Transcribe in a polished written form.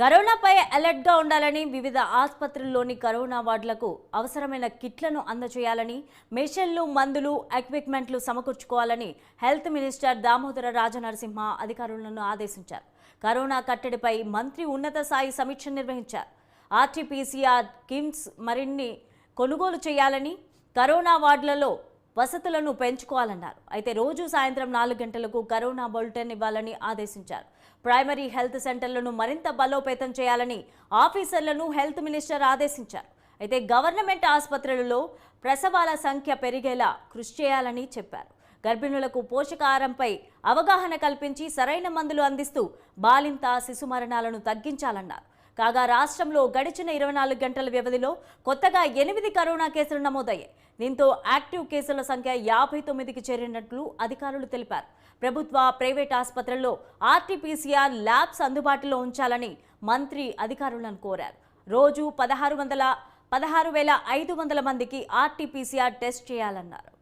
కరోనాపై అలర్ట్ గా ఉండాలని వివిధ ఆసుపత్రుల్లోని కరోనా వార్డులకు అవసరమైన కిట్లను అందజేయాలని మిషన్లు మందులు ఎక్విప్మెంట్లు సమకూర్చుకోవాలని హెల్త్ మినిస్టర్ దామోదర రాజనరసింహ అధికారులను ఆదేశించారు. కరోనా కట్టడిపై మంత్రి ఉన్నత స్థాయి సమీక్ష నిర్వహించారు. ఆర్టీపీసీఆర్ కిట్స్ మరిన్ని కొనుగోలు చేయాలని, కరోనా వార్డులలో వసతులను పెంచుకోవాలన్నారు. అయితే రోజు సాయంత్రం 4 గంటలకు కరోనా బులెటిన్ ఇవ్వాలని ఆదేశించారు. ప్రైమరీ హెల్త్ సెంటర్లను మరింత బలోపేతం చేయాలని ఆఫీసర్లను హెల్త్ మినిస్టర్ ఆదేశించారు. అయితే గవర్నమెంట్ ఆసుపత్రులలో ప్రసవాల సంఖ్య పెరిగేలా కృషి చేయాలని చెప్పారు. గర్భిణులకు పోషకాహారంపై అవగాహన కల్పించి సరైన మందులు అందిస్తూ బాలింత శిశు మరణాలను తగ్గించాలన్నారు. కాగా రాష్ట్రంలో గడిచిన 24 గంటల వ్యవధిలో కొత్తగా 8 కరోనా కేసులు నమోదయ్యాయి. దీంతో యాక్టివ్ కేసుల సంఖ్య 59కి చేరినట్లు అధికారులు తెలిపారు. ప్రభుత్వ, ప్రైవేట్ ఆసుపత్రుల్లో ఆర్టీపీసీఆర్ ల్యాబ్స్ అందుబాటులో ఉంచాలని మంత్రి అధికారులను కోరారు. రోజు 16,500 మందికి ఆర్టీపీసీఆర్ టెస్ట్ చేయాలన్నారు.